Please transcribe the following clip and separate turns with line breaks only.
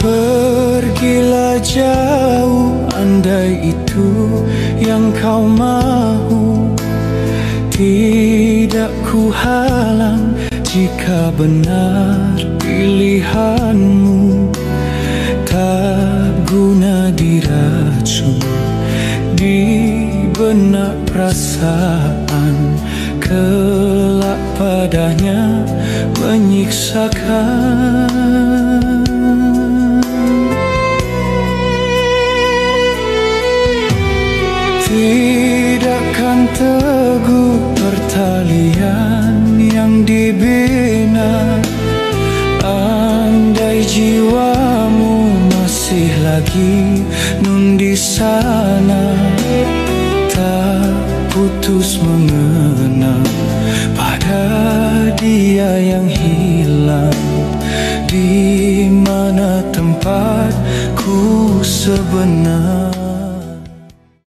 Pergilah jauh, andai itu yang kau mahu. Tidak ku halang jika benar pilihanmu. Tak guna diracun di benak perasaan, kelak padanya menyiksakan. Tidakkan teguh pertalian yang dibina, andai jiwamu masih lagi nun di sana. Tak putus mengenang pada dia yang hilang. Di mana tempatku sebenarnya?